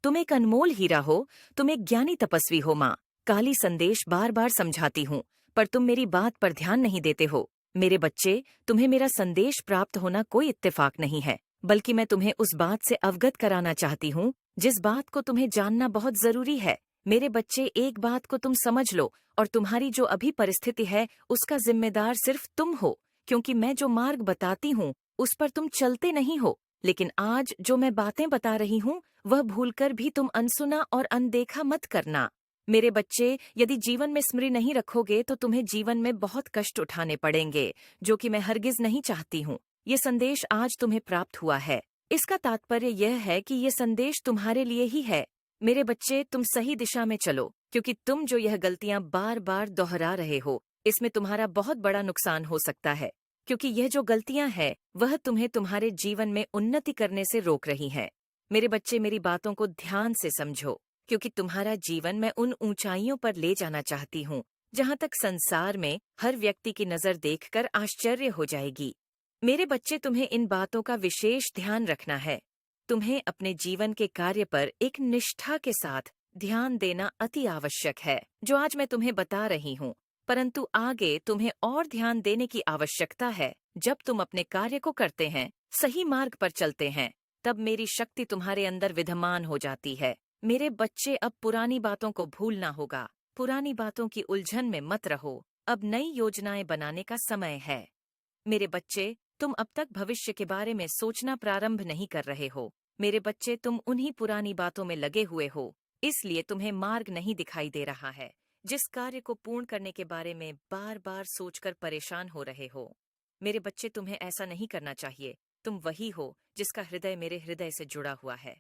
तुम एक अनमोल हीरा हो, तुम एक ज्ञानी तपस्वी हो माँ। काली संदेश बार बार समझाती हूँ, पर तुम मेरी बात पर ध्यान नहीं देते हो। मेरे बच्चे, तुम्हें मेरा संदेश प्राप्त होना कोई इत्तेफाक नहीं है, बल्कि मैं तुम्हें उस बात से अवगत कराना चाहती हूँ जिस बात को तुम्हें जानना बहुत जरूरी है। मेरे बच्चे, एक बात को तुम समझ लो, और तुम्हारी जो अभी परिस्थिति है उसका जिम्मेदार सिर्फ तुम हो, क्योंकि मैं जो मार्ग बताती हूँ उस पर तुम चलते नहीं हो। लेकिन आज जो मैं बातें बता रही हूँ वह भूलकर भी तुम अनसुना और अनदेखा मत करना। मेरे बच्चे, यदि जीवन में स्मृति नहीं रखोगे तो तुम्हें जीवन में बहुत कष्ट उठाने पड़ेंगे, जो कि मैं हरगिज नहीं चाहती हूँ। ये संदेश आज तुम्हें प्राप्त हुआ है, इसका तात्पर्य यह है कि ये संदेश तुम्हारे लिए ही है। मेरे बच्चे, तुम सही दिशा में चलो, क्योंकि तुम जो यह गलतियां बार बार दोहरा रहे हो इसमें तुम्हारा बहुत बड़ा नुकसान हो सकता है, क्योंकि यह जो गलतियां हैं वह तुम्हें तुम्हारे जीवन में उन्नति करने से रोक रही हैं। मेरे बच्चे, मेरी बातों को ध्यान से समझो, क्योंकि तुम्हारा जीवन मैं उन ऊंचाइयों पर ले जाना चाहती हूँ जहाँ तक संसार में हर व्यक्ति की नजर देखकर आश्चर्य हो जाएगी। मेरे बच्चे, तुम्हें इन बातों का विशेष ध्यान रखना है। तुम्हें अपने जीवन के कार्य पर एक निष्ठा के साथ ध्यान देना अति आवश्यक है, जो आज मैं तुम्हें बता रही हूँ। परंतु आगे तुम्हें और ध्यान देने की आवश्यकता है। जब तुम अपने कार्य को करते हैं, सही मार्ग पर चलते हैं, तब मेरी शक्ति तुम्हारे अंदर विद्यमान हो जाती है। मेरे बच्चे, अब पुरानी बातों को भूलना होगा। पुरानी बातों की उलझन में मत रहो। अब नई योजनाएं बनाने का समय है। मेरे बच्चे, तुम अब तक भविष्य के बारे में सोचना प्रारंभ नहीं कर रहे हो। मेरे बच्चे, तुम उन्हीं पुरानी बातों में लगे हुए हो, इसलिए तुम्हें मार्ग नहीं दिखाई दे रहा है। जिस कार्य को पूर्ण करने के बारे में बार बार सोचकर परेशान हो रहे हो। मेरे बच्चे, तुम्हें ऐसा नहीं करना चाहिए। तुम वही हो जिसका हृदय मेरे हृदय से जुड़ा हुआ है।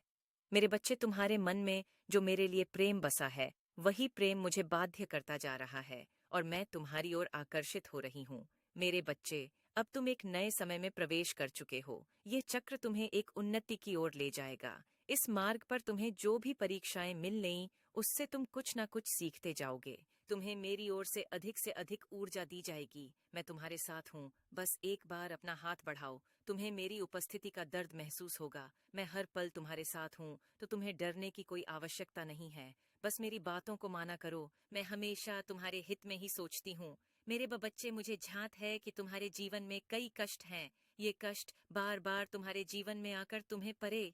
मेरे बच्चे, तुम्हारे मन में जो मेरे लिए प्रेम बसा है, वही प्रेम मुझे बाध्य करता जा रहा है, और मैं तुम्हारी ओर आकर्षित हो रही हूँ। मेरे बच्चे, अब तुम एक नए समय में प्रवेश कर चुके हो। ये चक्र तुम्हें एक उन्नति की ओर ले जाएगा। इस मार्ग पर तुम्हें जो भी परीक्षाएं मिलने, उससे तुम कुछ न कुछ सीखते जाओगे। तुम्हें मेरी ओर से अधिक ऊर्जा दी जाएगी। मैं तुम्हारे साथ हूँ, बस एक बार अपना हाथ बढ़ाओ। तुम्हें मेरी उपस्थिति का दर्द महसूस होगा। मैं हर पल तुम्हारे साथ हूँ, तो तुम्हें डरने की कोई आवश्यकता नहीं है। बस मेरी बातों को माना करो। मैं हमेशा तुम्हारे हित में ही सोचती हूँ। मेरे बच्चे, मुझे झांत है कि तुम्हारे जीवन में कई कष्ट हैं। ये कष्ट बार बार तुम्हारे जीवन में आकर तुम्हें परे